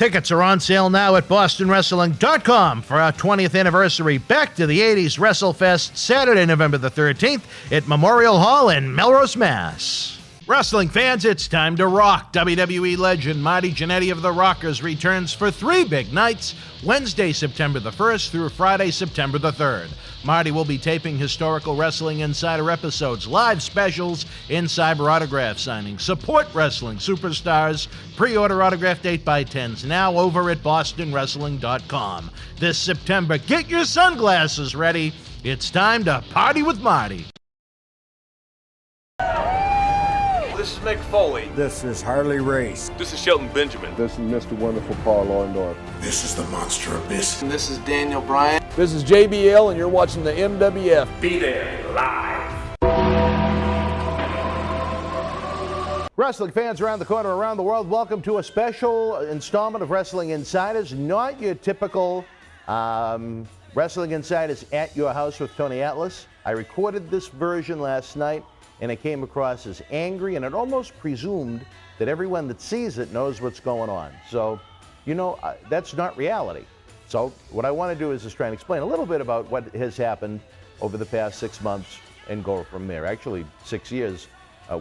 Tickets are on sale now at bostonwrestling.com for our 20th anniversary Back to the 80s WrestleFest, Saturday, November the 13th at Memorial Hall in Melrose, Mass. Wrestling fans, it's time to rock. WWE legend Marty Jannetty of the Rockers returns for 3 big nights, Wednesday, September the 1st through Friday, September the 3rd. Marty will be taping historical Wrestling Insider episodes, live specials, Insider autograph signings, support wrestling superstars, pre-order autographed 8x10s now over at bostonwrestling.com. This September, get your sunglasses ready. It's time to party with Marty. This is Mick Foley. This is Harley Race. This is Shelton Benjamin. This is Mr. Wonderful Paul Orndorff. This is the Monster Abyss. And this is Daniel Bryan. This is JBL, and you're watching the MWF. Be there live. Wrestling fans around the corner, around the world, welcome to a special installment of Wrestling Insiders. Not your typical Wrestling Insiders at your house with Tony Atlas. I recorded this version last night, and it came across as angry, and it almost presumed that everyone that sees it knows what's going on. So, you know, that's not reality. So what I want to do is just try and explain a little bit about what has happened over the past 6 months and go from there. Actually, 6 years.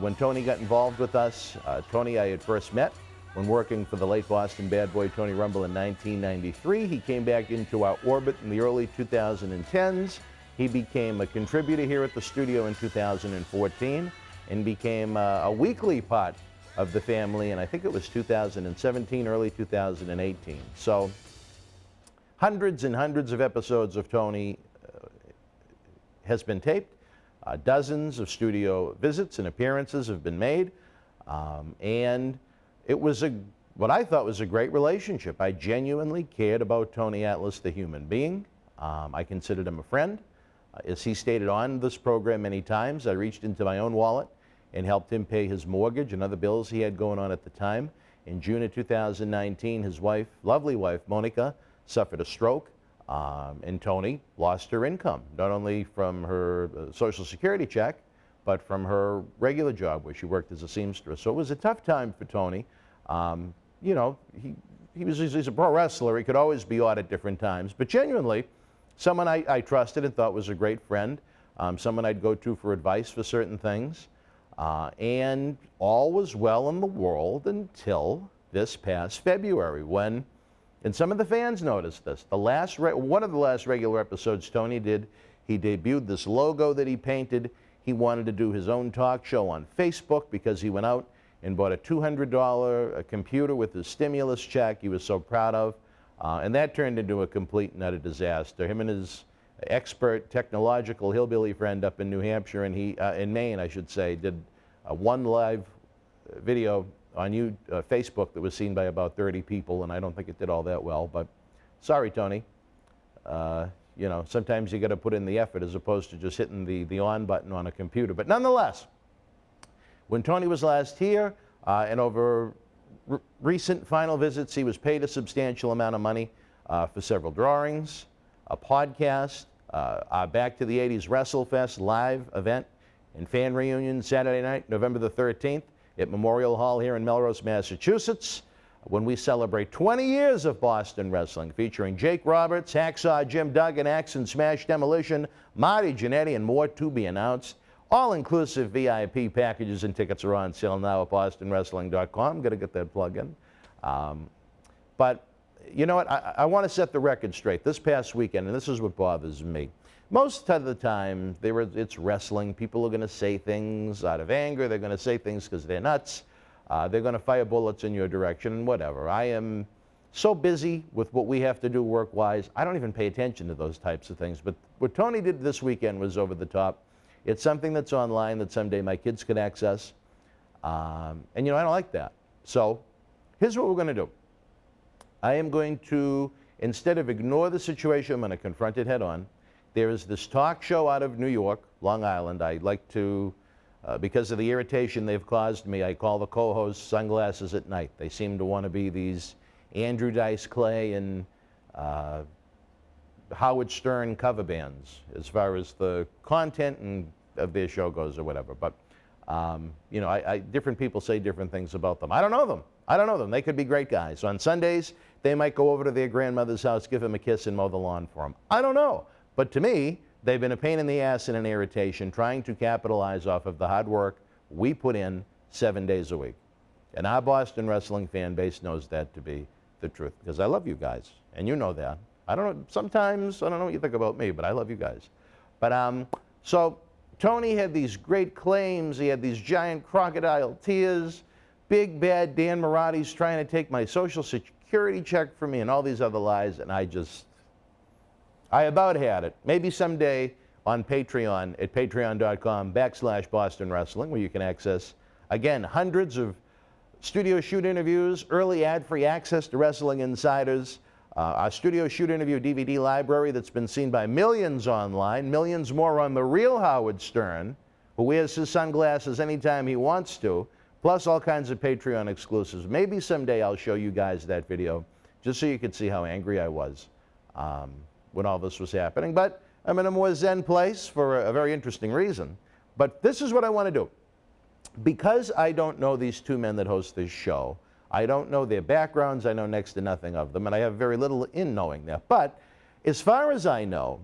When Tony got involved with us, Tony I had first met when working for the late Boston bad boy Tony Rumble in 1993. He came back into our orbit in the early 2010s. He became a contributor here at the studio in 2014 and became a weekly part of the family, and I think it was 2017, early 2018. So hundreds and hundreds of episodes of Tony has been taped. Dozens of studio visits and appearances have been made, and it was what I thought was a great relationship. I genuinely cared about Tony Atlas, the human being. I considered him a friend. As he stated on this program many times, I reached into my own wallet and helped him pay his mortgage and other bills he had going on at the time. In June of 2019, his wife, lovely wife, Monika, suffered a stroke, and Tony lost her income, not only from her Social Security check, but from her regular job where she worked as a seamstress. So it was a tough time for Tony. You know, he's a pro wrestler. He could always be odd at different times, but genuinely, someone I trusted and thought was a great friend, someone I'd go to for advice for certain things, and all was well in the world until this past February when, and some of the fans noticed this, one of the last regular episodes Tony did, he debuted this logo that he painted. He wanted to do his own talk show on Facebook because he went out and bought a $200 computer with his stimulus check he was so proud of. And that turned into a complete and utter disaster. Him and his expert technological hillbilly friend up in New Hampshire, and in Maine, I should say, did one live video on Facebook that was seen by about 30 people, and I don't think it did all that well. But sorry, Tony. You know, sometimes you got to put in the effort as opposed to just hitting the on button on a computer. But nonetheless, when Tony was last here, and over recent final visits, he was paid a substantial amount of money for several drawings, a podcast, our Back to the 80s WrestleFest live event and fan reunion Saturday night, November the 13th at Memorial Hall here in Melrose, Massachusetts, when we celebrate 20 years of Boston wrestling, featuring Jake Roberts, Hacksaw, Jim Duggan, Axe and Smash Demolition, Marty Jannetty, and more to be announced. All-inclusive VIP packages and tickets are on sale now at bostonwrestling.com. I'm going to get that plug in. But you know what? I want to set the record straight. This past weekend, and this is what bothers me, most of the time it's wrestling. People are going to say things out of anger. They're going to say things because they're nuts. They're going to fire bullets in your direction and whatever. I am so busy with what we have to do work-wise, I don't even pay attention to those types of things. But what Tony did this weekend was over the top. It's something that's online that someday my kids could access. And, you know, I don't like that. So here's what we're going to do. I am going to, instead of ignore the situation, I'm going to confront it head on. There is this talk show out of New York, Long Island. I like to, because of the irritation they've caused me, I call the co-hosts Sunglasses at Night. They seem to want to be these Andrew Dice Clay and Howard Stern cover bands as far as the content and of their show goes or whatever. But, you know, different people say different things about them. I don't know them. I don't know them. They could be great guys. On Sundays, they might go over to their grandmother's house, give him a kiss, and mow the lawn for him. I don't know. But to me, they've been a pain in the ass and an irritation trying to capitalize off of the hard work we put in 7 days a week. And our Boston wrestling fan base knows that to be the truth, because I love you guys, and you know that. I don't know, sometimes, I don't know what you think about me, but I love you guys. But, so Tony had these great claims. He had these giant crocodile tears. Big bad Dan Mirades trying to take my Social Security check from me and all these other lies, and I about had it. Maybe someday on Patreon at patreon.com/Boston Wrestling, where you can access, again, hundreds of studio shoot interviews, early ad-free access to Wrestling Insiders, our studio shoot interview DVD library that's been seen by millions online, millions more on the real Howard Stern, who wears his sunglasses anytime he wants to, plus all kinds of Patreon exclusives. Maybe someday I'll show you guys that video just so you could see how angry I was when all this was happening. But I'm in a more zen place for a very interesting reason. But this is what I want to do. Because I don't know these two men that host this show, I don't know their backgrounds, I know next to nothing of them, and I have very little in knowing that. But as far as I know,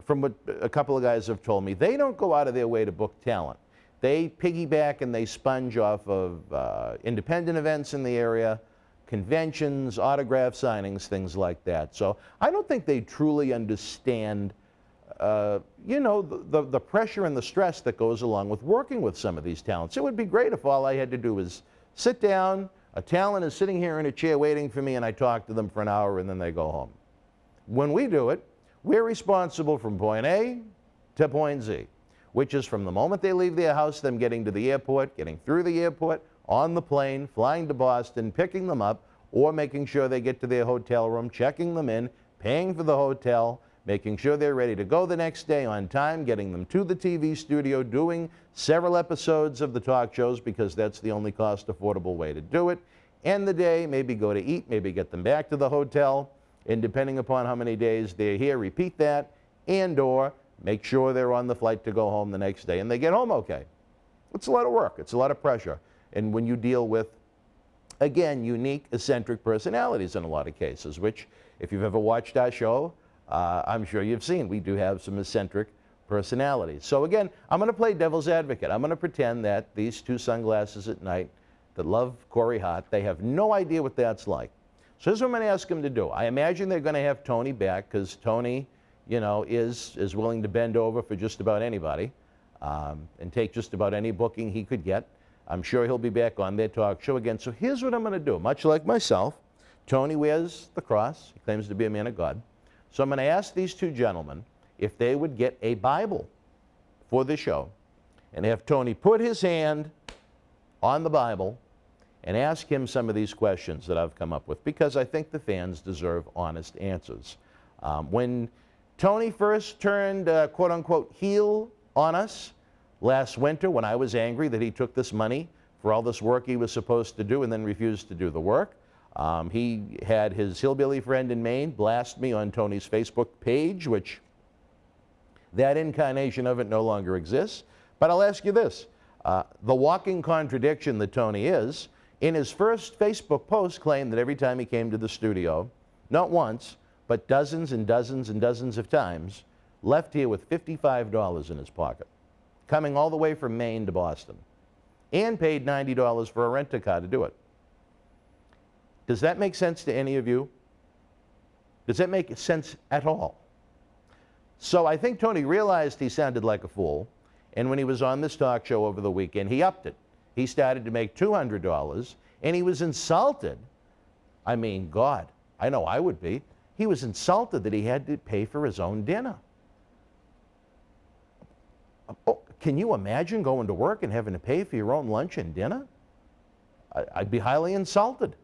from what a couple of guys have told me, they don't go out of their way to book talent. They piggyback and they sponge off of independent events in the area, conventions, autograph signings, things like that. So I don't think they truly understand, you know, the pressure and the stress that goes along with working with some of these talents. It would be great if all I had to do was sit down, a talent is sitting here in a chair waiting for me, and I talk to them for an hour and then they go home. When we do it, we're responsible from point A to point Z, which is from the moment they leave their house, them getting to the airport, getting through the airport, on the plane, flying to Boston, picking them up, or making sure they get to their hotel room, checking them in, paying for the hotel, making sure they're ready to go the next day on time, getting them to the TV studio, doing several episodes of the talk shows because that's the only cost affordable way to do it, end the day, maybe go to eat, maybe get them back to the hotel, and depending upon how many days they're here, repeat that, and or make sure they're on the flight to go home the next day and they get home okay. It's a lot of work. It's a lot of pressure. And when you deal with, again, unique, eccentric personalities in a lot of cases, which, if you've ever watched our show, I'm sure you've seen. We do have some eccentric personalities. So again, I'm going to play devil's advocate. I'm going to pretend that these two sunglasses at night that love Corey Hart, they have no idea what that's like. So here's what I'm going to ask them to do. I imagine they're going to have Tony back because Tony, you know, is willing to bend over for just about anybody and take just about any booking he could get. I'm sure he'll be back on their talk show again. So here's what I'm going to do. Much like myself, Tony wears the cross. He claims to be a man of God. So I'm going to ask these two gentlemen if they would get a Bible for the show and have Tony put his hand on the Bible and ask him some of these questions that I've come up with, because I think the fans deserve honest answers. When Tony first turned quote-unquote heel on us last winter, when I was angry that he took this money for all this work he was supposed to do and then refused to do the work, he had his hillbilly friend in Maine blast me on Tony's Facebook page, which that incarnation of it no longer exists. But I'll ask you this. The walking contradiction that Tony is, in his first Facebook post claimed that every time he came to the studio, not once, but dozens and dozens and dozens of times, left here with $55 in his pocket, coming all the way from Maine to Boston, and paid $90 for a rent-a-car to do it. Does that make sense to any of you? Does that make sense at all? So I think Tony realized he sounded like a fool, and when he was on this talk show over the weekend, he upped it. He started to make $200, and he was insulted. I mean, God, I know I would be. He was insulted that he had to pay for his own dinner. Oh, can you imagine going to work and having to pay for your own lunch and dinner? I'd be highly insulted.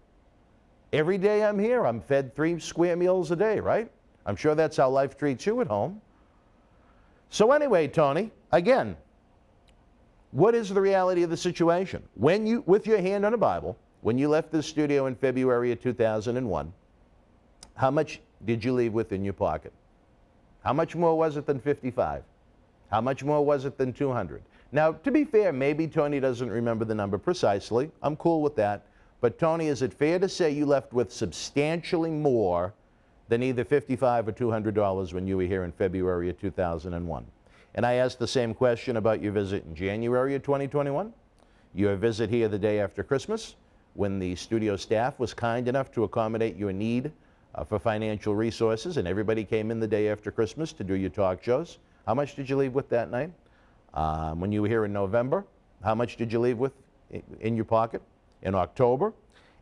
Every day I'm here, I'm fed 3 square meals a day, right? I'm sure that's how life treats you at home. So anyway, Tony, again, what is the reality of the situation? When you, with your hand on a Bible, when you left the studio in February of 2001, how much did you leave with in your pocket? How much more was it than 55? How much more was it than 200? Now, to be fair, maybe Tony doesn't remember the number precisely. I'm cool with that. But Tony, is it fair to say you left with substantially more than either $55 or $200 when you were here in February of 2001? And I asked the same question about your visit in January of 2021, your visit here the day after Christmas, when the studio staff was kind enough to accommodate your need for financial resources, and everybody came in the day after Christmas to do your talk shows. How much did you leave with that night? When you were here in November, how much did you leave with in your pocket in October?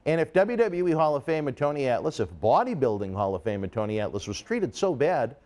And if WWE Hall of Famer Tony Atlas, if bodybuilding Hall of Famer Tony Atlas was treated so bad,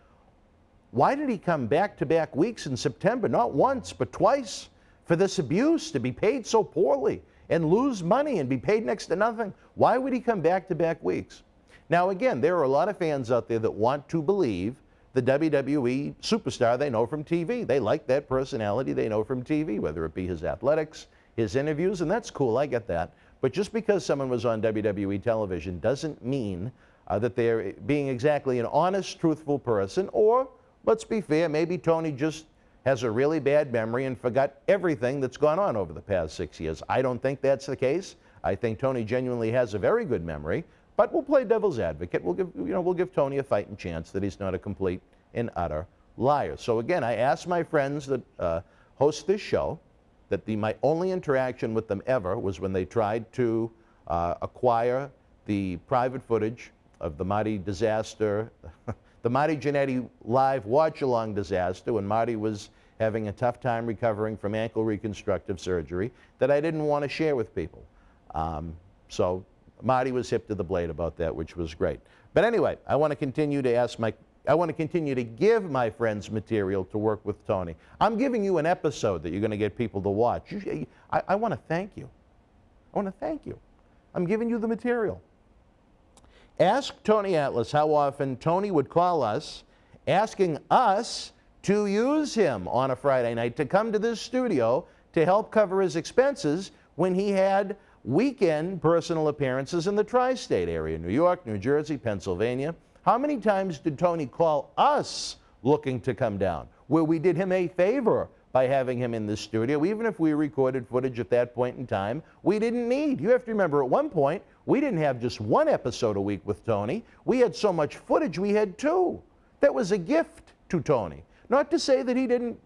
why did he come back-to-back weeks in September, not once, but twice, for this abuse, to be paid so poorly and lose money and be paid next to nothing? Why would he come back-to-back weeks? Now, again, there are a lot of fans out there that want to believe the WWE superstar they know from TV. They like that personality they know from TV, whether it be his athletics, his interviews, and that's cool, I get that. But just because someone was on WWE television doesn't mean that they're being exactly an honest, truthful person, or, let's be fair, maybe Tony just has a really bad memory and forgot everything that's gone on over the past 6 years. I don't think that's the case. I think Tony genuinely has a very good memory, but we'll play devil's advocate. We'll give Tony a fighting chance that he's not a complete and utter liar. So again, I asked my friends that host this show that my only interaction with them ever was when they tried to acquire the private footage of the Marty disaster, the Marty Jannetty live watch-along disaster when Marty was having a tough time recovering from ankle reconstructive surgery, that I didn't want to share with people. So Marty was hip to the blade about that, which was great. But anyway, I want to continue to give my friends material to work with Tony. I'm giving you an episode that you're going to get people to watch. I want to thank you. I want to thank you. I'm giving you the material. Ask Tony Atlas how often Tony would call us, asking us to use him on a Friday night to come to this studio to help cover his expenses when he had weekend personal appearances in the tri-state area, New York, New Jersey, Pennsylvania. How many times did Tony call us looking to come down, where we did him a favor by having him in the studio? Even if we recorded footage at that point in time, we didn't need. You have to remember, at one point, we didn't have just one episode a week with Tony. We had so much footage, we had two. That was a gift to Tony. Not to say that he didn't,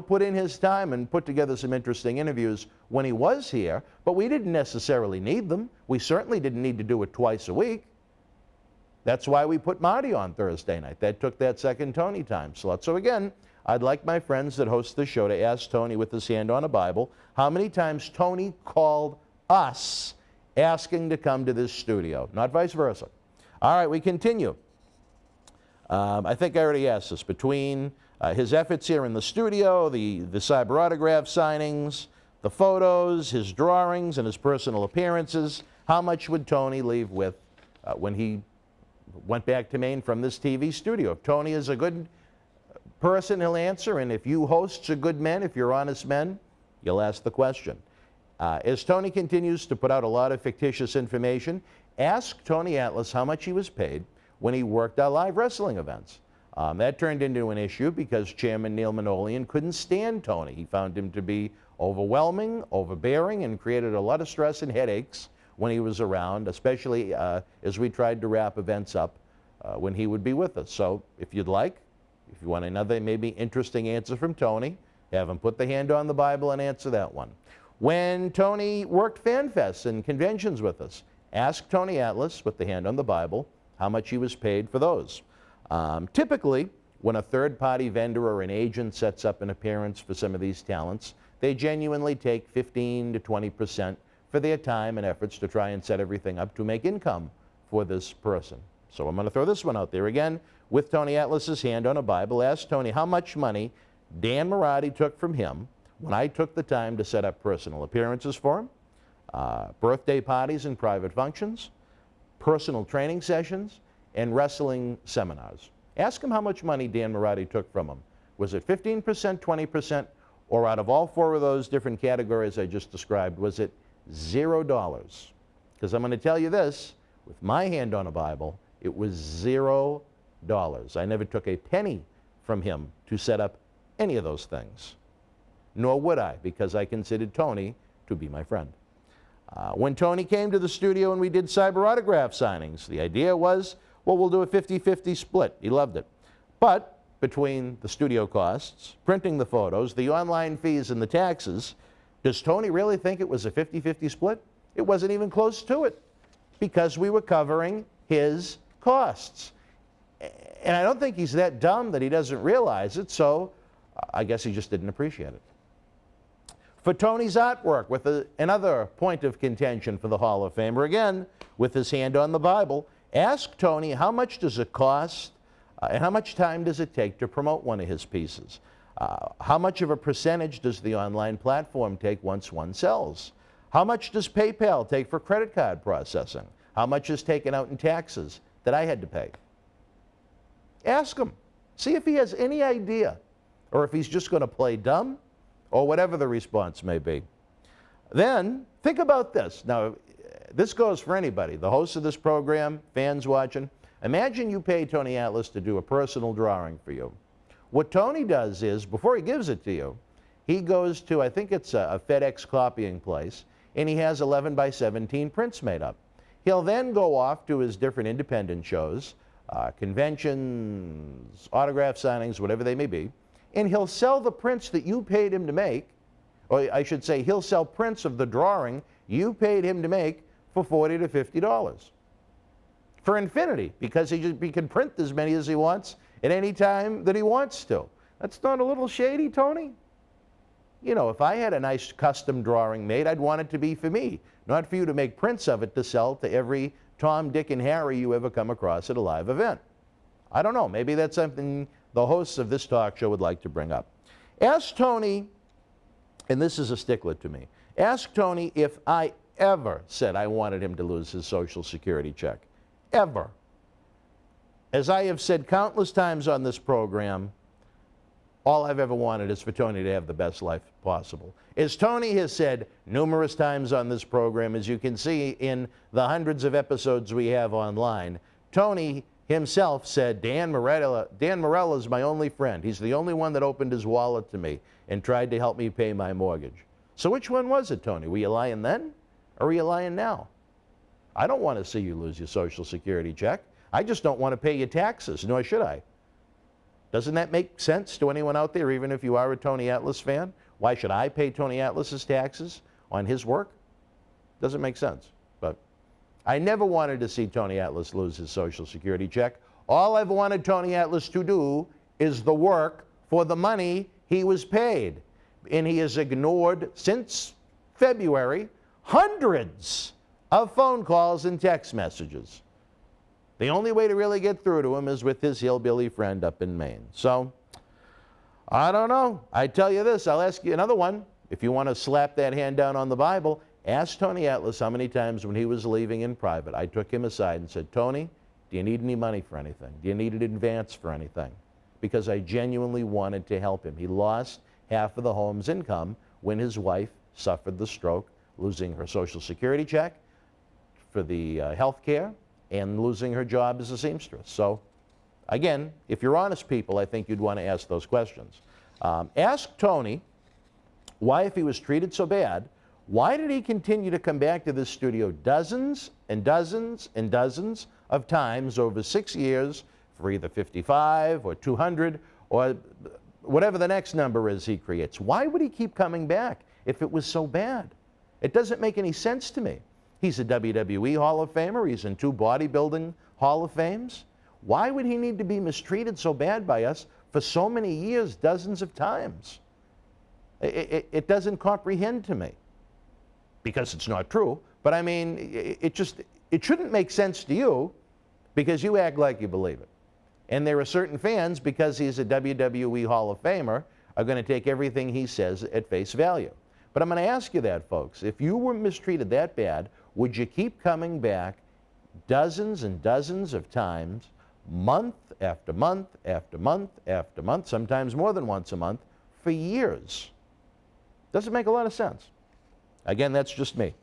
put in his time and put together some interesting interviews when he was here, but we didn't necessarily need them. We certainly didn't need to do it twice a week. That's why we put Marty on Thursday night. That took that second Tony time slot. So again, I'd like my friends that host the show to ask Tony with his hand on a Bible how many times Tony called us asking to come to this studio, not vice versa. All right, we continue. I think I already asked this. Between his efforts here in the studio, the cyber autograph signings, the photos, his drawings, and his personal appearances, how much would Tony leave with when he went back to Maine from this TV studio? If Tony is a good person, he'll answer, and if you hosts are good men, if you're honest men, you'll ask the question. As Tony continues to put out a lot of fictitious information, ask Tony Atlas how much he was paid when he worked our live wrestling events. That turned into an issue because Chairman Neil Manolian couldn't stand Tony. He found him to be overwhelming, overbearing, and created a lot of stress and headaches when he was around, especially as we tried to wrap events up when he would be with us. So if you'd like, if you want another maybe interesting answer from Tony, have him put the hand on the Bible and answer that one. When Tony worked Fanfest and conventions with us, ask Tony Atlas, with the hand on the Bible, how much he was paid for those. Typically, when a third-party vendor or an agent sets up an appearance for some of these talents, they genuinely take 15 to 20% for their time and efforts to try and set everything up to make income for this person. So I'm going to throw this one out there again. With Tony Atlas's hand on a Bible, ask Tony how much money Dan Mirade took from him when I took the time to set up personal appearances for him, birthday parties and private functions, personal training sessions, and wrestling seminars. Ask him how much money Dan Mirade took from him. Was it 15%, 20%, or out of all four of those different categories I just described, was it $0? Because I'm going to tell you this, with my hand on a Bible, it was $0. I never took a penny from him to set up any of those things. Nor would I, because I considered Tony to be my friend. When Tony came to the studio and we did cyber autograph signings, the idea was, well, we'll do a 50-50 split. He loved it. But between the studio costs, printing the photos, the online fees, and the taxes, does Tony really think it was a 50-50 split? It wasn't even close to it, because we were covering his costs. And I don't think he's that dumb that he doesn't realize it, so I guess he just didn't appreciate it. For Tony's artwork, with another point of contention for the Hall of Famer, again, with his hand on the Bible, ask Tony how much does it cost and how much time does it take to promote one of his pieces? How much of a percentage does the online platform take once one sells? How much does PayPal take for credit card processing? How much is taken out in taxes that I had to pay? Ask him. See if he has any idea, or if he's just going to play dumb, or whatever the response may be. Then, think about this. Now, this goes for anybody, the host of this program, fans watching. Imagine you pay Tony Atlas to do a personal drawing for you. What Tony does is, before he gives it to you, he goes to, I think it's a FedEx copying place, and he has 11 by 17 prints made up. He'll then go off to his different independent shows, conventions, autograph signings, whatever they may be, and he'll sell the prints that you paid him to make, or I should say he'll sell prints of the drawing you paid him to make for $40 to $50. For infinity, because he can print as many as he wants at any time that he wants to. That's not a little shady, Tony? You know, if I had a nice custom drawing made, I'd want it to be for me, not for you to make prints of it to sell to every Tom, Dick, and Harry you ever come across at a live event. I don't know. Maybe that's something the hosts of this talk show would like to bring up. Ask Tony, and this is a stickler to me, ask Tony if I ever said I wanted him to lose his Social Security check. Ever. As I have said countless times on this program, all I've ever wanted is for Tony to have the best life possible. As Tony has said numerous times on this program, as you can see in the hundreds of episodes we have online, Tony himself said, Dan Morella is my only friend. He's the only one that opened his wallet to me and tried to help me pay my mortgage. So which one was it, Tony? Were you lying then, or are you lying now? I don't want to see you lose your Social Security check. I just don't want to pay your taxes, nor should I. Doesn't that make sense to anyone out there, even if you are a Tony Atlas fan? Why should I pay Tony Atlas's taxes on his work? Doesn't make sense. But I never wanted to see Tony Atlas lose his Social Security check. All I've wanted Tony Atlas to do is the work for the money he was paid. And he has ignored, since February, hundreds of phone calls and text messages. The only way to really get through to him is with his hillbilly friend up in Maine. So, I don't know. I tell you this, I'll ask you another one. If you want to slap that hand down on the Bible, ask Tony Atlas how many times when he was leaving in private, I took him aside and said, Tony, do you need any money for anything? Do you need an advance for anything? Because I genuinely wanted to help him. He lost half of the home's income when his wife suffered the stroke, losing her Social Security check for the health care, and losing her job as a seamstress. So, again, if you're honest people, I think you'd want to ask those questions. Ask Tony why, if he was treated so bad, why did he continue to come back to this studio dozens and dozens and dozens of times over 6 years for either 55 or 200 or whatever the next number is he creates? Why would he keep coming back if it was so bad? It doesn't make any sense to me. He's a WWE Hall of Famer. He's in 2 bodybuilding Hall of Fames. Why would he need to be mistreated so bad by us for so many years, dozens of times? It doesn't comprehend to me, because it's not true. But I mean, it shouldn't make sense to you because you act like you believe it. And there are certain fans, because he's a WWE Hall of Famer, are going to take everything he says at face value. But I'm going to ask you that, folks. If you were mistreated that bad, would you keep coming back dozens and dozens of times, month after month after month after month, sometimes more than once a month, for years? Doesn't make a lot of sense. Again, that's just me.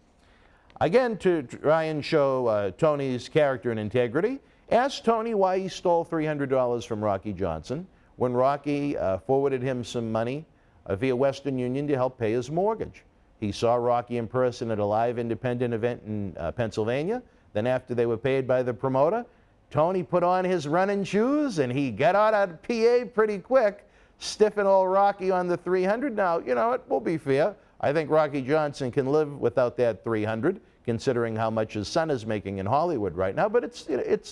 Again, to try and show Tony's character and integrity, ask Tony why he stole $300 from Rocky Johnson when Rocky forwarded him some money via Western Union to help pay his mortgage. He saw Rocky in person at a live independent event in Pennsylvania. Then after they were paid by the promoter, Tony put on his running shoes and he got out of PA pretty quick, stiffing old Rocky on the 300. Now, you know, it will be fair. I think Rocky Johnson can live without that 300, considering how much his son is making in Hollywood right now. But it's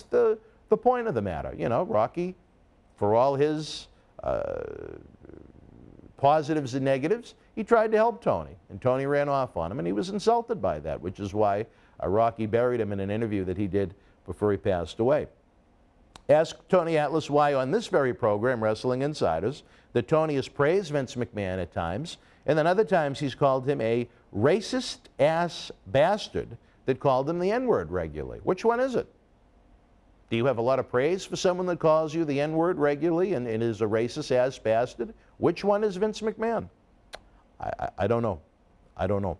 the point of the matter. You know, Rocky, for all his positives and negatives, he tried to help Tony, and Tony ran off on him, and he was insulted by that, which is why Rocky buried him in an interview that he did before he passed away. Ask Tony Atlas why on this very program, Wrestling Insiders, that Tony has praised Vince McMahon at times, and then other times he's called him a racist-ass bastard that called him the N-word regularly. Which one is it? Do you have a lot of praise for someone that calls you the N-word regularly and is a racist-ass bastard? Which one is Vince McMahon? I don't know. I don't know.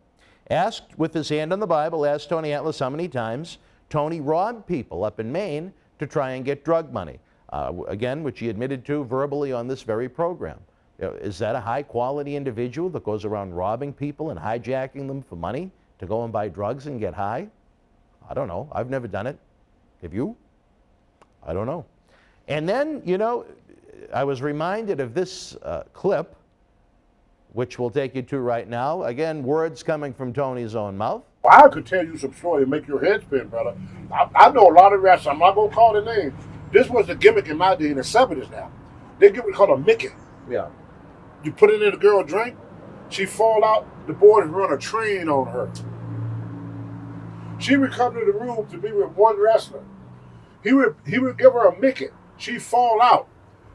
Asked with his hand on the Bible, asked Tony Atlas how many times Tony robbed people up in Maine to try and get drug money. Again, which he admitted to verbally on this very program. You know, is that a high-quality individual that goes around robbing people and hijacking them for money to go and buy drugs and get high? I don't know. I've never done it. Have you? I don't know. And then, you know, I was reminded of this clip, which we'll take you to right now. Again, words coming from Tony's own mouth. I could tell you some story and make your head spin, brother. I know a lot of wrestlers. I'm not going to call their names. This was the gimmick in my day in the 70s now. They give it called a Mickey. Yeah. You put it in a girl drink, she fall out, the boys run a train on her. She would come to the room to be with one wrestler. He would give her a Mickey. She'd fall out.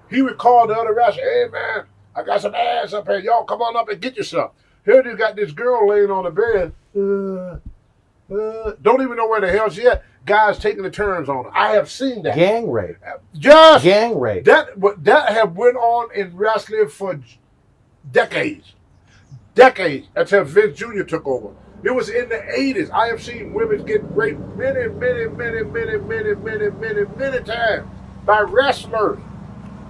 He would call the other wrestler, hey man, I got some ass up here. Y'all come on up and get yourself. Here you got this girl laying on the bed. Don't even know where the hell she at. Guys taking the turns on her. I have seen that. Gang rape. Just gang rape. That have went on in wrestling for decades. Decades until Vince Jr. took over. It was in the 80s. I have seen women get raped many times by wrestlers.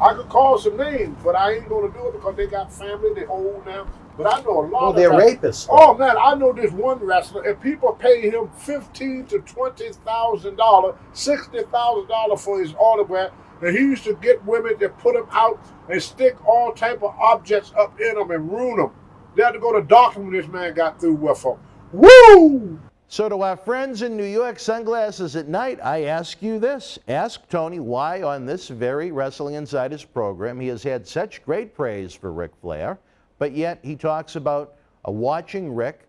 I could call some names, but I ain't going to do it because they got family, they old now. But I know a lot of they're rapists. Oh, man, I know this one wrestler, and people pay him $15,000 to $20,000, $60,000 for his autograph. And he used to get women to put him out and stick all type of objects up in them and ruin them. They had to go to the doctor when this man got through with them. Woo! So to our friends in New York, Sunglasses at Night, I ask you this. Ask Tony why on this very Wrestling Insiders program he has had such great praise for Ric Flair, but yet he talks about watching Ric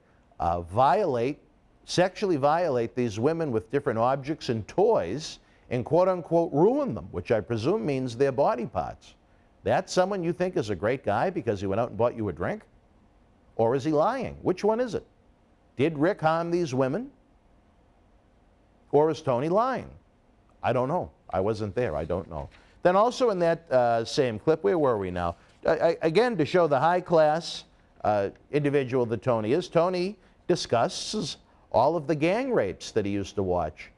sexually violate these women with different objects and toys and quote-unquote ruin them, which I presume means their body parts. That's someone you think is a great guy because he went out and bought you a drink? Or is he lying? Which one is it? Did Ric harm these women? Or is Tony lying? I don't know. I wasn't there. I don't know. Then also in that same clip, where were we now? Again, to show the high-class individual that Tony is, Tony discusses all of the gang rapes that he used to watch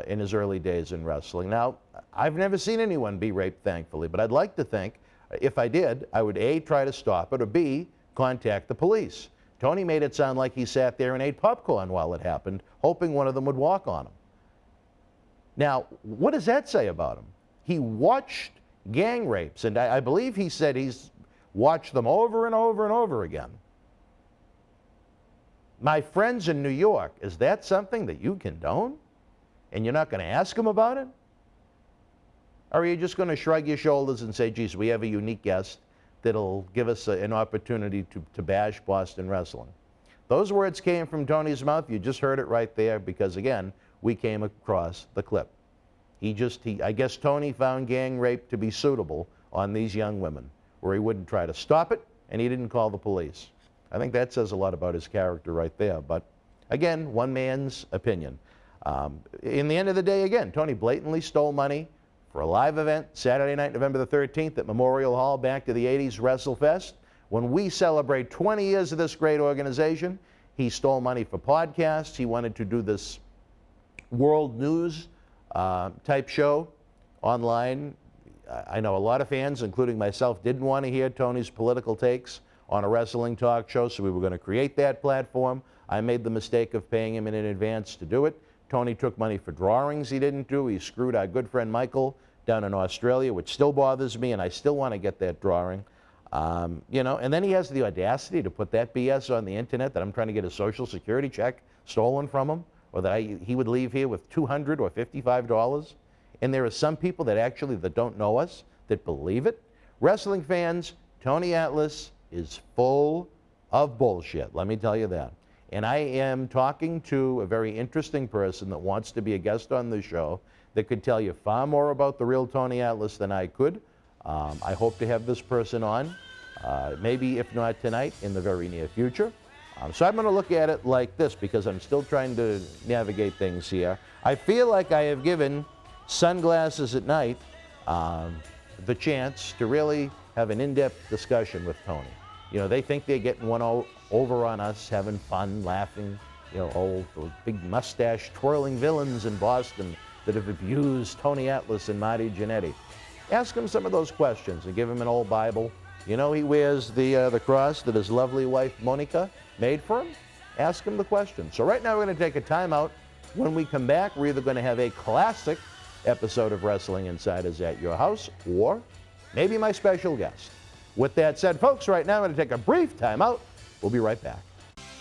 in his early days in wrestling. Now, I've never seen anyone be raped, thankfully, but I'd like to think, if I did, I would A, try to stop it, or B, contact the police. Tony made it sound like he sat there and ate popcorn while it happened, hoping one of them would walk on him. Now, what does that say about him? He watched gang rapes, and I believe he said he's watched them over and over and over again. My friends in New York, is that something that you condone? And you're not going to ask them about it? Or are you just going to shrug your shoulders and say, geez, we have a unique guest that'll give us an opportunity to bash Boston wrestling? Those words came from Tony's mouth. You just heard it right there because, again, we came across the clip. I guess Tony found gang rape to be suitable on these young women, where he wouldn't try to stop it, and he didn't call the police. I think that says a lot about his character right there. But, again, one man's opinion. In the end of the day, again, Tony blatantly stole money for a live event Saturday night, November the 13th at Memorial Hall, back to the 80s WrestleFest. When we celebrate 20 years of this great organization, he stole money for podcasts. He wanted to do this world news type show online. I know a lot of fans, including myself, didn't want to hear Tony's political takes on a wrestling talk show, so we were going to create that platform. I made the mistake of paying him in advance to do it. Tony took money for drawings he didn't do. He screwed our good friend Michael down in Australia, which still bothers me, and I still want to get that drawing. You know, and then he has the audacity to put that BS on the internet that I'm trying to get a Social Security check stolen from him, or that he would leave here with $200 or $55. And there are some people that don't know us that believe it. Wrestling fans, Tony Atlas is full of bullshit, let me tell you that. And I am talking to a very interesting person that wants to be a guest on the show that could tell you far more about the real Tony Atlas than I could. I hope to have this person on, maybe if not tonight, in the very near future. So I'm going to look at it like this because I'm still trying to navigate things here. I feel like I have given Sunglasses at Night the chance to really have an in-depth discussion with Tony. You know, they think they're getting one over on us, having fun, laughing, you know, those big mustache twirling villains in Boston that have abused Tony Atlas and Marty Jannetty. Ask him some of those questions and give him an old Bible. You know, he wears the cross that his lovely wife Monika made for him. Ask him the question. So right now we're going to take a timeout. When we come back, we're either going to have a classic episode of Wrestling Insiders at your house, or maybe my special guest. With that said, folks, right now I'm going to take a brief timeout. We'll be right back.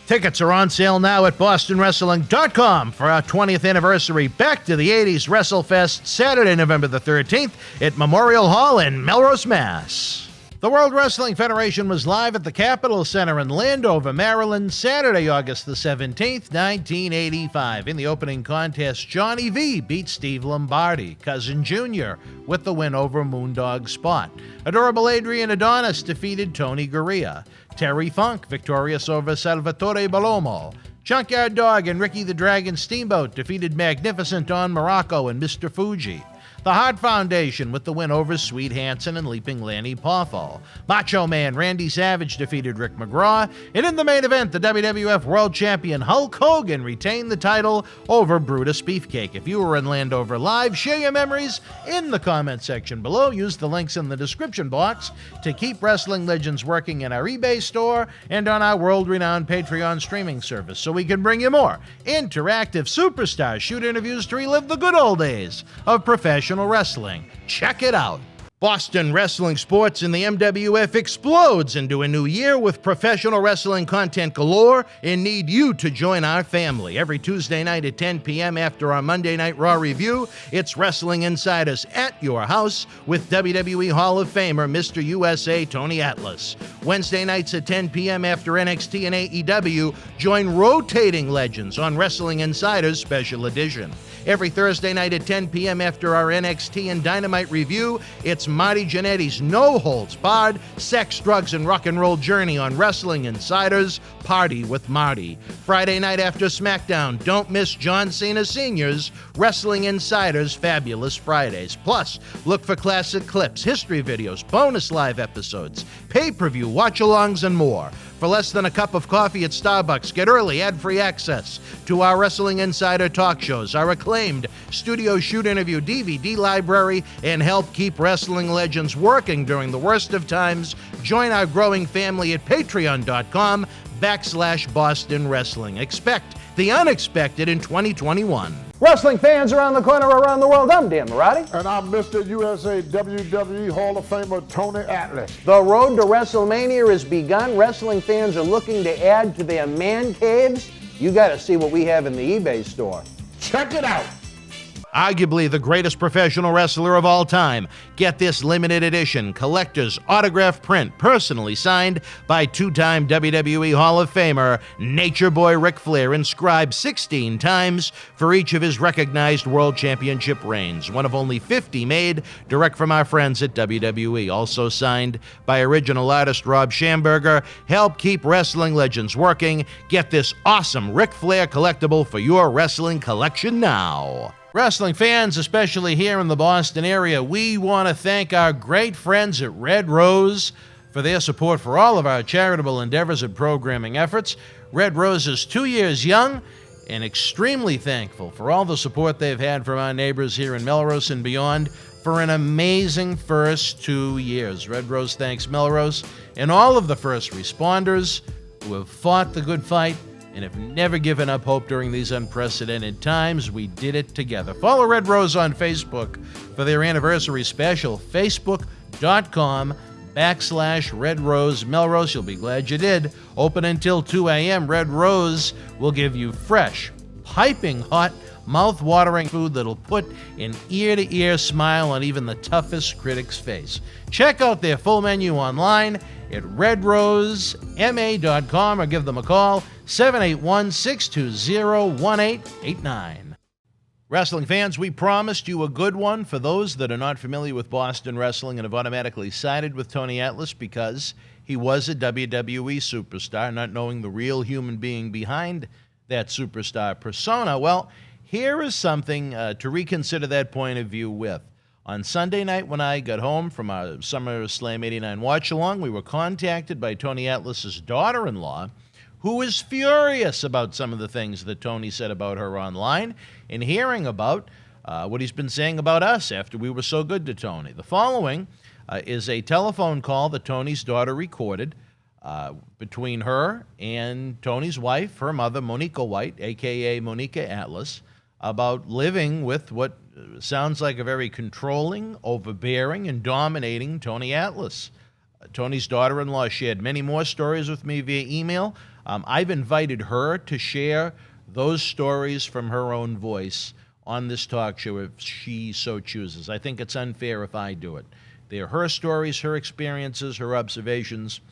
Tickets are on sale now at BostonWrestling.com for our 20th anniversary Back to the 80s WrestleFest, Saturday, November the 13th at Memorial Hall in Melrose, Mass. The World Wrestling Federation was live at the Capitol Center in Landover, Maryland, Saturday, August the 17th, 1985. In the opening contest, Johnny V beat Steve Lombardi, Cousin Jr., with the win over Moondog Spot. Adorable Adrian Adonis defeated Tony Gurria. Terry Funk victorious over Salvatore Balomo. Junkyard Dog and Ricky the Dragon Steamboat defeated Magnificent Don Morocco and Mr. Fuji. The Hart Foundation with the win over Sweet Hansen and Leaping Lanny Poffo. Macho Man Randy Savage defeated Rick McGraw. And in the main event, the WWF World Champion Hulk Hogan retained the title over Brutus Beefcake. If you were in Landover Live, share your memories in the comment section below. Use the links in the description box to keep Wrestling Legends working in our eBay store and on our world-renowned Patreon streaming service, so we can bring you more interactive superstar shoot interviews to relive the good old days of professional wrestling. Check it out. Boston wrestling sports in the MWF explodes into a new year with professional wrestling content galore and need you to join our family. Every Tuesday night at 10 p.m. after our Monday Night Raw review, it's Wrestling Insiders at your house with WWE Hall of Famer Mr. USA Tony Atlas. Wednesday nights at 10 p.m. after NXT and AEW, join rotating legends on Wrestling Insiders Special Edition. Every Thursday night at 10 p.m. after our NXT and Dynamite review, it's Marty Jannetty's no-holds-barred sex, drugs, and rock and roll journey on Wrestling Insiders Party with Marty. Friday night after SmackDown, don't miss John Cena Sr.'s Wrestling Insiders Fabulous Fridays. Plus, look for classic clips, history videos, bonus live episodes, pay-per-view watch-alongs, and more. For less than a cup of coffee at Starbucks, get early ad-free access to our Wrestling Insider talk shows, our acclaimed studio shoot interview DVD library, and help keep wrestling legends working during the worst of times. Join our growing family at patreon.com/Boston Wrestling. Expect the unexpected in 2021. Wrestling fans around the corner, around the world, I'm Dan Mirade. And I'm Mr. USA WWE Hall of Famer Tony Atlas. The road to WrestleMania has begun. Wrestling fans are looking to add to their man caves. You got to see what we have in the eBay store. Check it out. Arguably the greatest professional wrestler of all time. Get this limited edition collector's autograph print personally signed by two-time WWE Hall of Famer Nature Boy Ric Flair, inscribed 16 times for each of his recognized World Championship reigns. One of only 50 made direct from our friends at WWE. Also signed by original artist Rob Schamberger. Help keep wrestling legends working. Get this awesome Ric Flair collectible for your wrestling collection now. Wrestling fans, especially here in the Boston area, we want to thank our great friends at Red Rose for their support for all of our charitable endeavors and programming efforts. Red Rose is 2 years young and extremely thankful for all the support they've had from our neighbors here in Melrose and beyond. for an amazing first 2 years. Red Rose thanks Melrose and all of the first responders who have fought the good fight and have never given up hope during these unprecedented times. We did it together. Follow Red Rose on Facebook for their anniversary special, facebook.com/Red Rose Melrose. You'll be glad you did. Open until 2 a.m. Red Rose will give you fresh, piping hot, mouth-watering food that'll put an ear-to-ear smile on even the toughest critic's face. Check out their full menu online at redrosema.com or give them a call, 781-620-1889. Wrestling fans, we promised you a good one. For those that are not familiar with Boston wrestling and have automatically sided with Tony Atlas because he was a WWE superstar, not knowing the real human being behind that superstar persona, well, here is something to reconsider that point of view with. On Sunday night when I got home from our SummerSlam 89 watch-along, we were contacted by Tony Atlas's daughter-in-law, who is furious about some of the things that Tony said about her online and hearing about what he's been saying about us after we were so good to Tony. The following is a telephone call that Tony's daughter recorded between her and Tony's wife, her mother, Monika White, a.k.a. Monika Atlas, about living with what sounds like a very controlling, overbearing, and dominating Tony Atlas. Tony's daughter-in-law shared many more stories with me via email. I've invited her to share those stories from her own voice on this talk show if she so chooses. I think it's unfair if I do it. They're her stories, her experiences, her observations.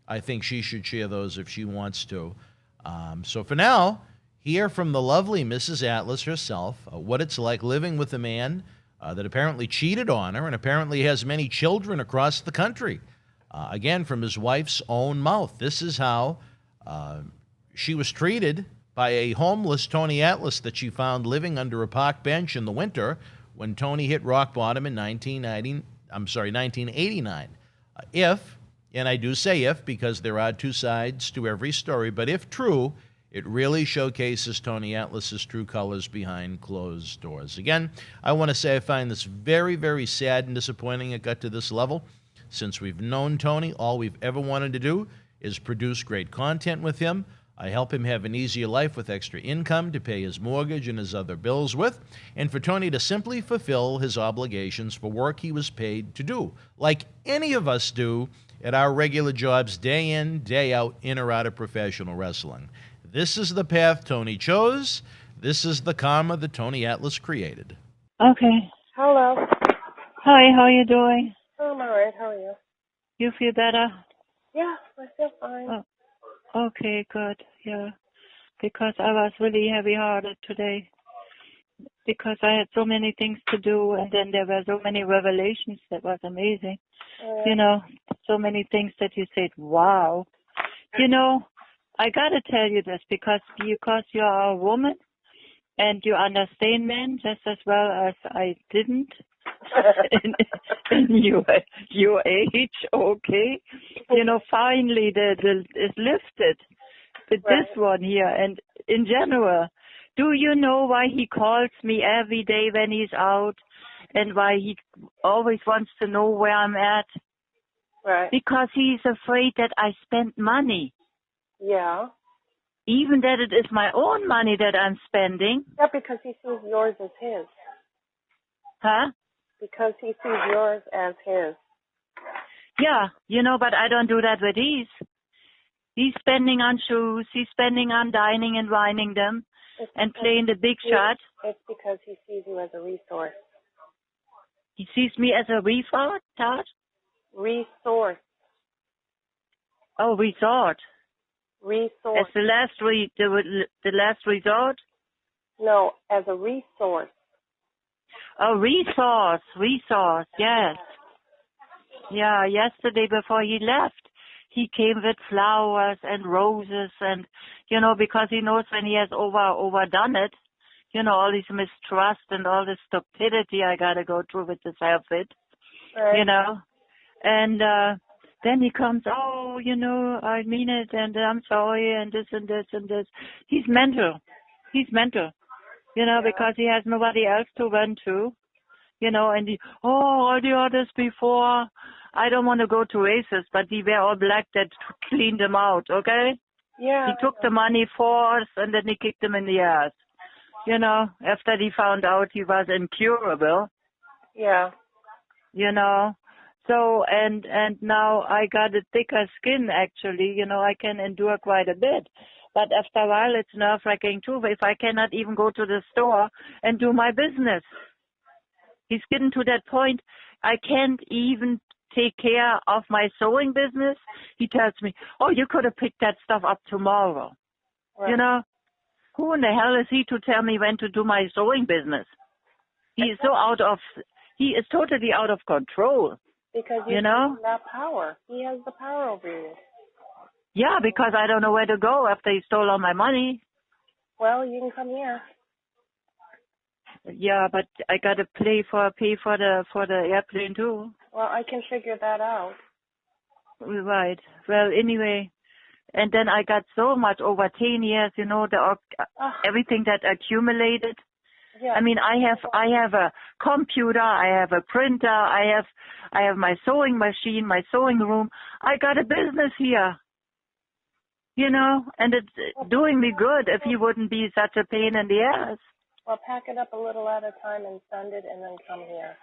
I think she should share those if she wants to. So for now, hear from the lovely Mrs. Atlas herself what it's like living with a man that apparently cheated on her and apparently has many children across the country. Again, from his wife's own mouth. This is how she was treated by a homeless Tony Atlas that she found living under a park bench in the winter when Tony hit rock bottom in 1989. If, and I do say if because there are two sides to every story, but if true, it really showcases Tony Atlas's true colors behind closed doors. Again, I want to say I find this very, very sad and disappointing it got to this level. Since we've known Tony, all we've ever wanted to do is produce great content with him. I help him have an easier life with extra income to pay his mortgage and his other bills with, and for Tony to simply fulfill his obligations for work he was paid to do, like any of us do at our regular jobs day in, day out, in or out of professional wrestling. This is the path Tony chose. This is the karma that Tony Atlas created. Okay. Hello. Hi, how are you doing? Oh, I'm all right. How are you? You feel better? Yeah, I feel fine. Oh, okay, good. Yeah. Because I was really heavy-hearted today. Because I had so many things to do, and then there were so many revelations that was amazing. You know, so many things that you said, wow. You know, I got to tell you this because you are a woman and you understand men just as well as I didn't in your age, okay? You know, finally it's lifted. But this one here, and in general, do you know why he calls me every day when he's out and why he always wants to know where I'm at? Right. Because he's afraid that I spent money. Yeah. Even that it is my own money that I'm spending. Yeah, because he sees yours as his. Huh? Because he sees yours as his. Yeah, you know, but I don't do that with these. He's spending on shoes, he's spending on dining and wining them, and playing the big shot. It's because he sees you as a resource. He sees me as a resource, Todd? Resource. Oh, resort. Resource. As the last resort? No, as a resource. Oh, resource, yes. Yeah, yesterday before he left, he came with flowers and roses and, you know, because he knows when he has overdone it, you know, all this mistrust and all this stupidity I got to go through with this outfit, you know. And then he comes, oh, you know, I mean it and I'm sorry and this and this and this. He's mental, you know, because he has nobody else to run to. you know, and all the others before, I don't want to go to races, but we were all black that cleaned them out, okay? Yeah. He took the money force and then he kicked him in the ass. You know, after he found out he was incurable. Yeah. You know. So, and now I got a thicker skin, actually. You know, I can endure quite a bit. But after a while, it's nerve-wracking, too, if I cannot even go to the store and do my business. He's getting to that point. I can't even take care of my sewing business. He tells me, oh, you could have picked that stuff up tomorrow. Right. You know, who in the hell is he to tell me when to do my sewing business? He is totally out of control. Because you have that power. He has the power over you. Yeah, because I don't know where to go after he stole all my money. Well, you can come here. Yeah, but I gotta pay for the airplane too. Well, I can figure that out. Right. Well, anyway, and then I got so much over 10 years, you know, everything that accumulated. Yeah. I mean, I have a computer, I have a printer, I have my sewing machine, my sewing room. I got a business here. You know, and it's doing me good if he wouldn't be such a pain in the ass. Well, pack it up a little at a time and send it and then come here.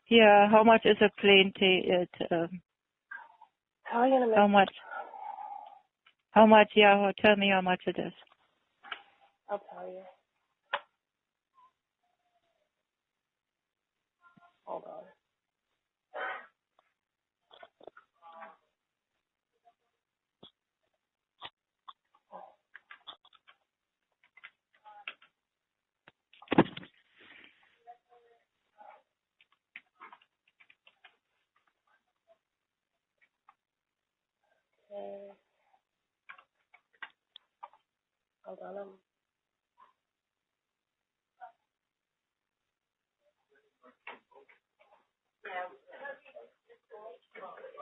Yeah, how much is a plane ticket? Tell you in a minute. How much? How much? Yeah, tell me how much it is. I'll tell you. Hold on. Okay. Hold on.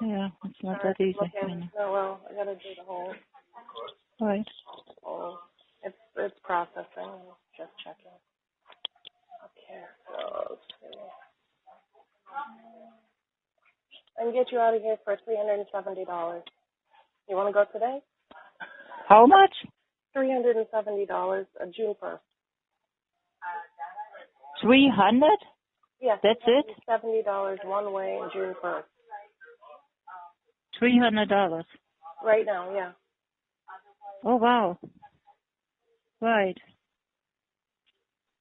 Yeah, it's not that easy. Oh, well, I gotta do the whole. Right. Oh, it's processing. Just checking. Okay, so let's see. I can get you out of here for $370. You want to go today? How much? $370, June 1st. 300? Yes. That's it? $70 one way, June 1st. $300. Right now, yeah. Oh, wow. Right.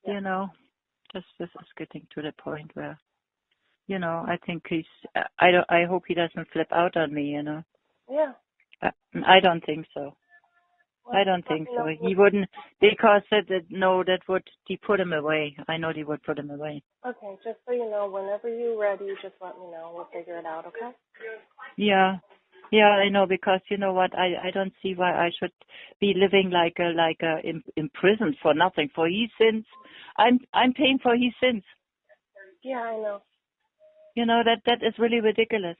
Yeah. You know, this is getting to the point where, you know, I think I hope he doesn't flip out on me, you know. Yeah. I don't think so. Well, I don't think so. He wouldn't, because that would put him away. I know he would put him away. Okay, just so you know, whenever you're ready, just let me know. We'll figure it out, okay? Yeah. Yeah, I know, because you know what, I don't see why I should be living like imprisoned for nothing, for his sins. I'm paying for his sins. Yeah, I know. You know, that is really ridiculous.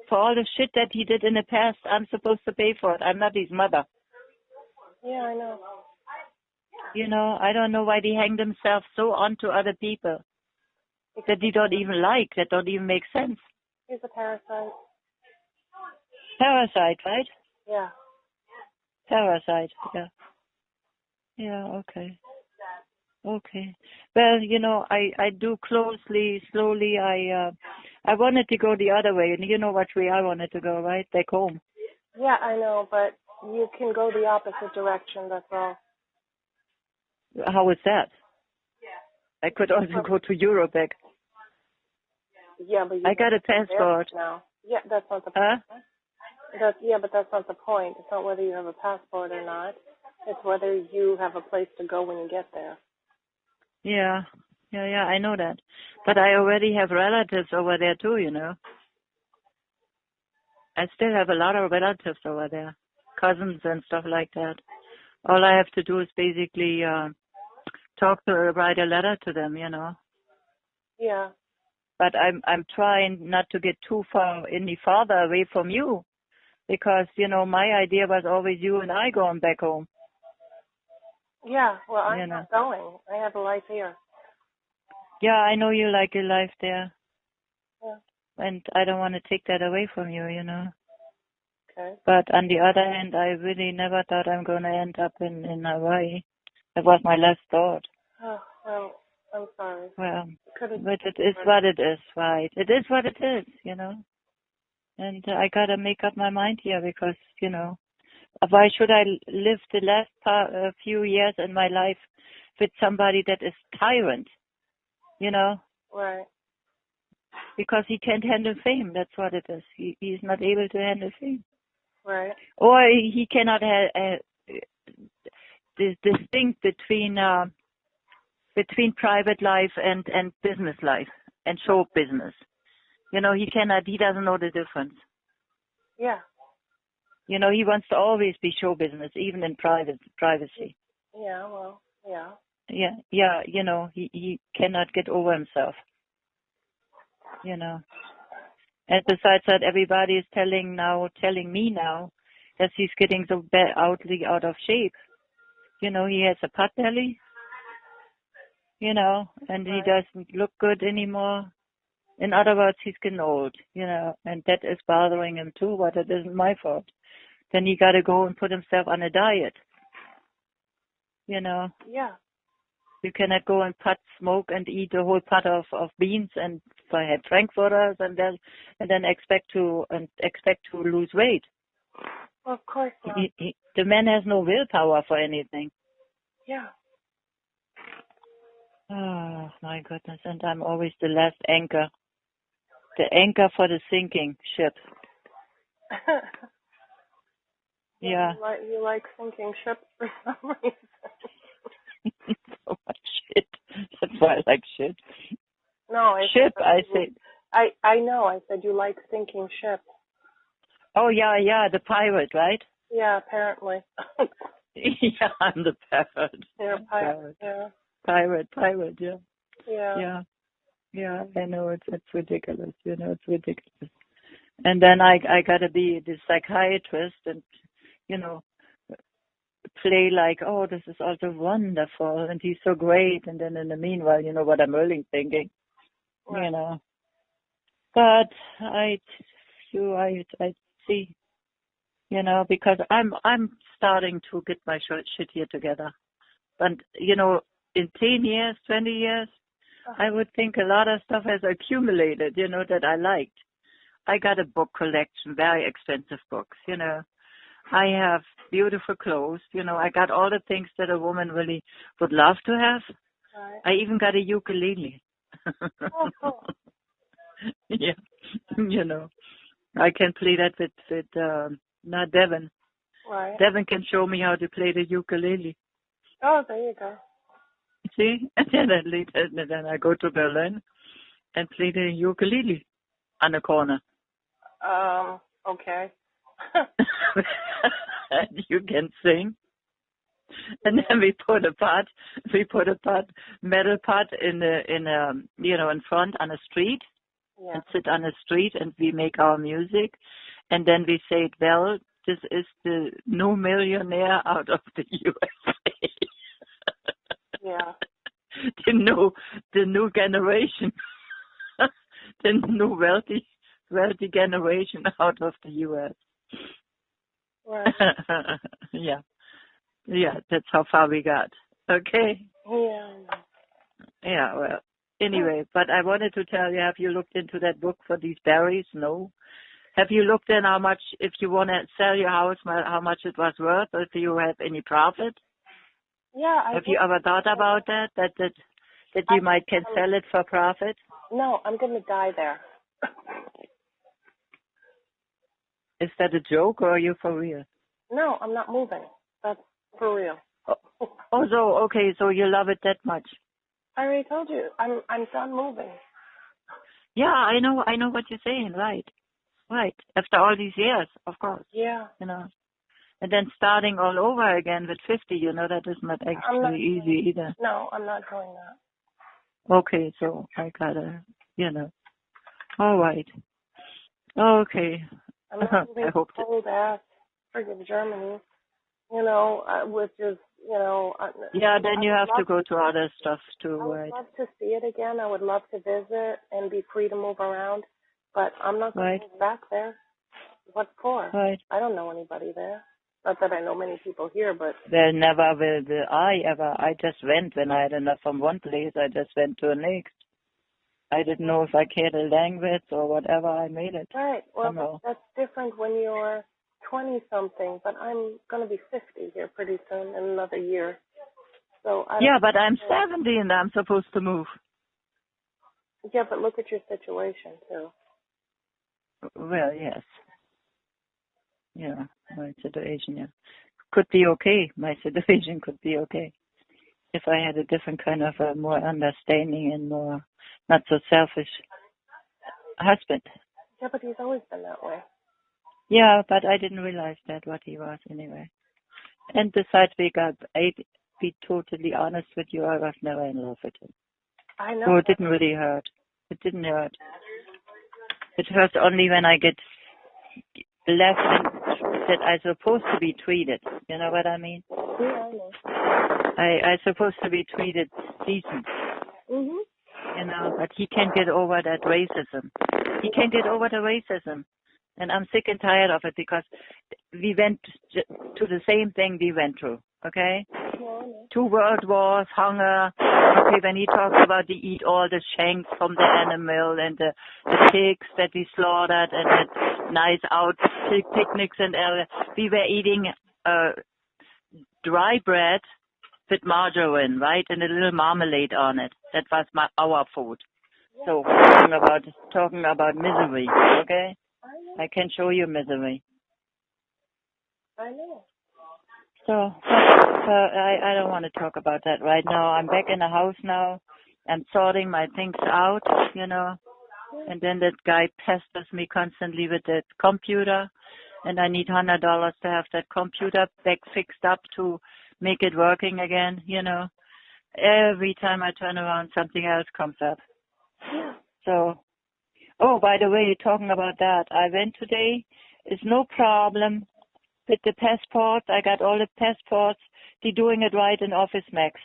For all the shit that he did in the past, I'm supposed to pay for it. I'm not his mother. Yeah, I know. You know, I don't know why he hanged himself so onto other people that he don't even like, that don't even make sense. He's a parasite. Parasite, right? Yeah. Parasite, yeah. Yeah, okay. Okay. Well, you know, I do slowly. I wanted to go the other way, and you know which way I wanted to go, right? Back home. Yeah, I know, but you can go the opposite direction, that's all. How is that? I could also go to Europe back. Yeah, but I got a passport. Now. Yeah, that's not the point. But that's not the point. It's not whether you have a passport or not. It's whether you have a place to go when you get there. Yeah, I know that. But I already have relatives over there too, you know. I still have a lot of relatives over there, cousins and stuff like that. All I have to do is basically write a letter to them, you know. Yeah. But I'm trying not to get too any farther away from you, because you know my idea was always you and I going back home. Yeah. Well, I'm not going. I have a life here. Yeah, I know you like your life there. Yeah. And I don't want to take that away from you, you know. Okay. But on the other hand, I really never thought I'm going to end up in Hawaii. That was my last thought. Oh, well, I'm sorry. Well, Couldn't. but it is what it is, right? It is what it is, you know. And I got to make up my mind here because, you know, why should I live the last few years in my life with somebody that is tyrant, you know? Right. Because he can't handle fame. That's what it is. He's not able to handle fame. Right. Or he cannot distinct between private life and business life and show business. You know, he doesn't know the difference. Yeah. You know, he wants to always be show business, even in privacy. Yeah, well, yeah. Yeah, you know, he cannot get over himself. You know. And besides that, everybody is telling me now that he's getting so out of shape. You know, he has a pot belly. You know, and he doesn't look good anymore. In other words, he's getting old, you know, and that is bothering him too, but it isn't my fault. Then he got to go and put himself on a diet, you know. Yeah. You cannot go and smoke and eat a whole pot of beans and have frankfurters and then expect to lose weight. Well, of course not. The man has no willpower for anything. Yeah. Oh my goodness! And I'm always the last anchor. The anchor for the sinking ship. Yeah. You like sinking ships for some reason. So much shit. That's why I like shit. No, I said. I know. I said you like sinking ships. Oh yeah, the pirate, right? Yeah, apparently. Yeah, I'm the pirate. You're a pirate. Yeah. Pirate, yeah. Yeah. Yeah, I know it's ridiculous, you know, it's ridiculous. And then I gotta be the psychiatrist and, you know, play like, oh, this is also wonderful and he's so great, and then in the meanwhile, you know what I'm really thinking. Right. You know. But I see, you know, because I'm starting to get my shit here together. But you know, in 10 years, 20 years, I would think a lot of stuff has accumulated, you know, that I liked. I got a book collection, very expensive books, you know. I have beautiful clothes, you know. I got all the things that a woman really would love to have. Right. I even got a ukulele. Oh, cool. Yeah, you know. I can play that with not Devin. Right. Devin can show me how to play the ukulele. Oh, there you go. See? And then I go to Berlin and play the ukulele on the corner. Okay. And you can sing. And then we put a metal pot in you know, in front on a street. Yeah. And sit on a street and we make our music. And then we say, well, this is the new millionaire out of the USA. Yeah. The new generation. The new wealthy generation out of the US. Right. Yeah, that's how far we got. Okay. Yeah. Yeah, well, anyway, but I wanted to tell you, have you looked into that book for these berries? No. Have you looked in how much, if you want to sell your house, how much it was worth, or if you have any profit? Yeah. Have you ever thought about that you can sell it for profit? No, I'm going to die there. Is that a joke, or are you for real? No, I'm not moving. That's for real. Oh, so you love it that much? I already told you. I'm done moving. Yeah, I know what you're saying. Right. After all these years, of course. Yeah. You know, and then starting all over again with 50. You know, that is not actually easy either. No, I'm not doing that. Okay, so I gotta, you know. All right. Okay. I'm not moving cold ass friggin' Germany. You know, with just you know. Yeah, then you have to go to other stuff too, I would right? love to see it again. I would love to visit and be free to move around, but I'm not going to move back there. What for? Right. I don't know anybody there. Not that I know many people here, but... Well, never will I ever. I just went when I had enough from one place. I just went to the next. I didn't know if I cared a language or whatever. I made it. Right. Well, somehow. that's different when you're 20-something, but I'm going to be 50 here pretty soon in another year. So yeah, but I'm 70 and I'm supposed to move. Yeah, but look at your situation, too. Well, yes. Yeah, my situation, yeah. Could be okay. My situation could be okay. If I had a different kind of more understanding and more not so selfish husband. Yeah, but he's always been that way. Yeah, but I didn't realize that what he was anyway. And besides, be totally honest with you, I was never in love with him. I know. So it didn't really hurt. It didn't hurt. It hurts only when I get left that I'm supposed to be treated. You know what I mean? Yeah, I know. I'm supposed to be treated decent. Mhm. You know, but he can't get over that racism. He can't get over the racism. And I'm sick and tired of it because we went to the same thing we went through, okay? Yeah, 2 world wars, hunger. Okay, when he talks about they eat all the shanks from the animal and the pigs that we slaughtered and had nice out picnics and everything. We were eating dry bread with margarine, right, and a little marmalade on it. That was our food. So talking about misery, okay? I can show you misery. I know. So I don't want to talk about that right now. I'm back in the house now. I'm sorting my things out, you know. And then that guy pesters me constantly with that computer. And I need $100 to have that computer back fixed up to make it working again, you know. Every time I turn around, something else comes up. So, oh, by the way, talking about that, I went today. It's no problem with the passports. I got all the passports. They're doing it right in Office Max.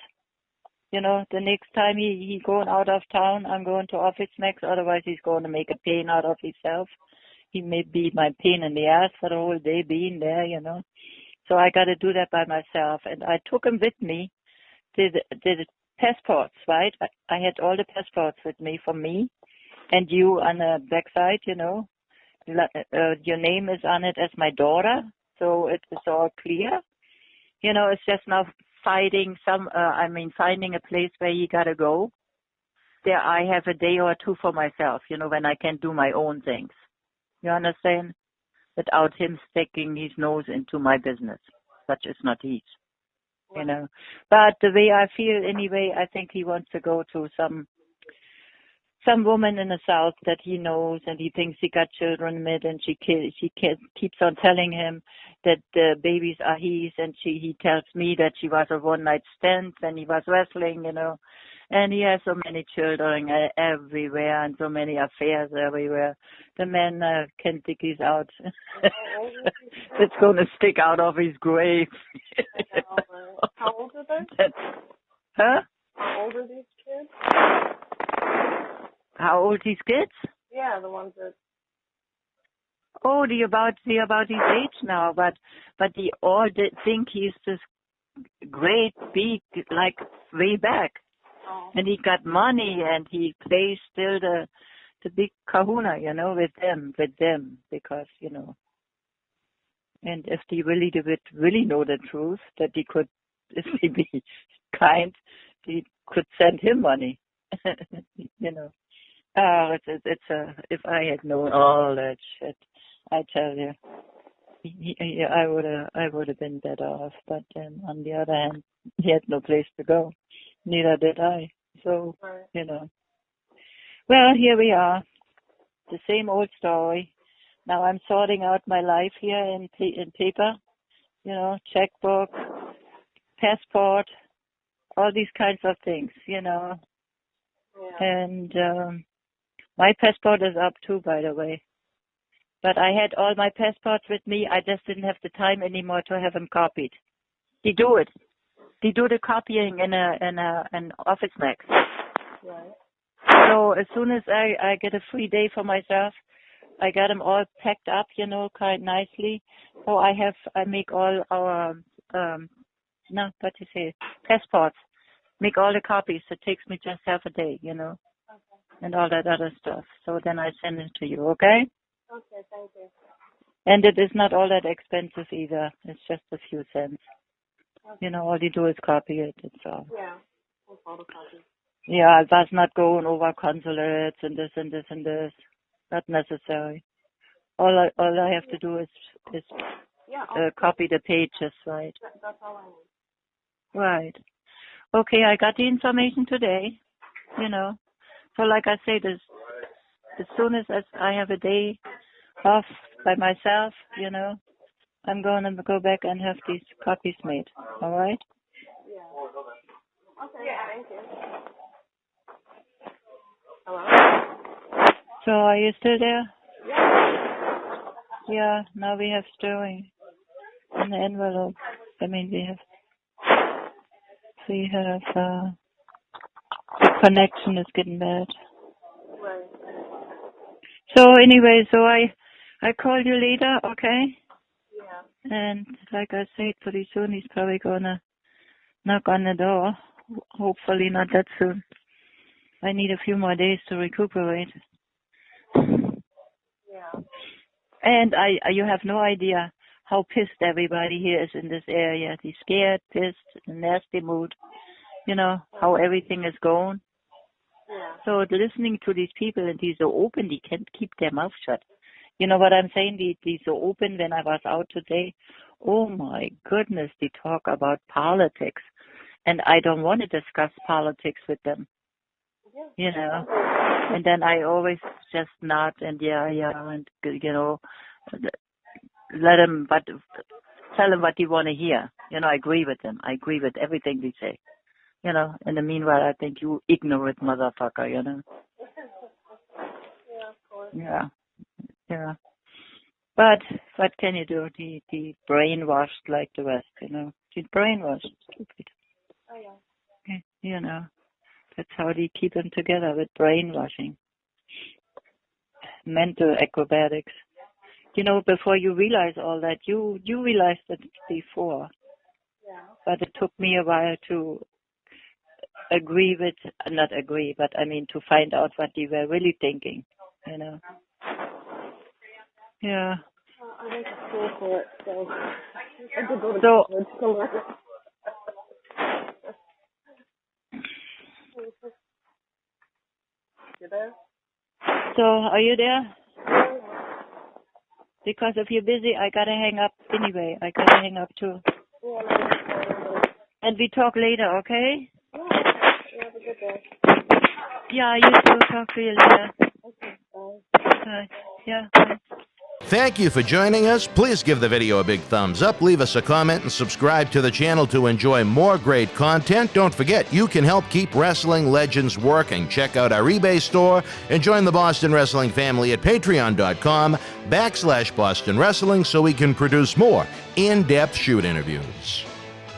You know, the next time he going out of town, I'm going to Office Max. Otherwise, he's going to make a pain out of himself. He may be my pain in the ass for the whole day being there, you know. So I got to do that by myself. And I took him with me. The passports, right? I had all the passports with me for me and you on the backside, you know. Your name is on it as my daughter, so it is all clear. You know, it's just now finding a place where you got to go. There I have a day or two for myself, you know, when I can do my own things. You understand? Without him sticking his nose into my business. Such is not his. You know. But the way I feel anyway, I think he wants to go to some woman in the South that he knows and he thinks he got children with, and she keeps on telling him that the babies are his, and he tells me that she was a one-night stand and he was wrestling, you know. And he has so many children everywhere and so many affairs everywhere. The man can dig his out. It's going to stick out of his grave. How old are they? Huh? How old are these kids? How old these kids? Yeah, the ones that... Oh, they're about his age now, but they all think he's this great, big, like way back. Oh. And he got money, and he plays still the big kahuna, you know, with them, because, you know. And if they really know the truth, that he could, if he be kind, he could send him money, you know. If I had known all that shit, I tell you, I would have been better off. But then on the other hand, he had no place to go. Neither did I. So, you know. Well, here we are. The same old story. Now I'm sorting out my life here in paper. You know, checkbook, passport, all these kinds of things, you know. Yeah. And my passport is up too, by the way. But I had all my passports with me. I just didn't have the time anymore to have them copied. They do it. they do the copying in an Office Max. Right. So as soon as I get a free day for myself, I got them all packed up, you know, quite nicely. So I make all our passports. Make all the copies. It takes me just half a day, you know, and all that other stuff. So then I send it to you, okay? Okay, thank you. And it is not all that expensive either. It's just a few cents. Okay. You know, all you do is copy it. It's all. Yeah, we'll photocopy. Yeah, I was not going over consulates and this and this and this. Not necessary. All I have to do is copy the pages, right? That's all I need. Right. Okay, I got the information today, you know. So like I said, as soon as I have a day off by myself, you know, I'm going to go back and have these copies made. All right? Yeah. Okay, thank you. Hello? So are you still there? Yeah. Yeah, now we have stirring in the envelope. I mean, we have the connection is getting bad. Right. So anyway, so I call you later, okay? Yeah. And like I said, pretty soon he's probably gonna knock on the door. Hopefully not that soon. I need a few more days to recuperate. Yeah. And you have no idea how pissed everybody here is in this area. He's scared, pissed, in a nasty mood. You know, how everything is going. Yeah. So listening to these people, and they're so open, they can't keep their mouth shut. You know what I'm saying? They're so open. When I was out today, oh my goodness, they talk about politics. And I don't want to discuss politics with them. You know, and then I always just nod and yeah, and you know, let them, but tell them what they want to hear. You know, I agree with them. I agree with everything they say. You know, in the meanwhile, I think you ignorant motherfucker. You know. Yeah, of course. Yeah. But what can you do? The brainwashed like the rest. You know, the brainwashed, stupid. Oh yeah. You know. That's how they keep them together, with brainwashing. Mental acrobatics. You know, before you realize all that, you realized it before. Yeah. But it took me a while to not agree, but I mean to find out what they were really thinking, you know. Yeah. I went to school for it, so I did go to So, college to learn. You there? so are you there? Because if you're busy, I gotta hang up anyway. I gotta hang up too. And we talk later, okay? Yeah, have a good day. Yeah, you too. Talk to you later. Okay, bye. Bye. Yeah, bye. Thank you for joining us. Please give the video a big thumbs up, leave us a comment, and subscribe to the channel to enjoy more great content. Don't forget, you can help keep wrestling legends working. Check out our eBay store and join the Boston Wrestling family at patreon.com/Boston Wrestling so we can produce more in-depth shoot interviews.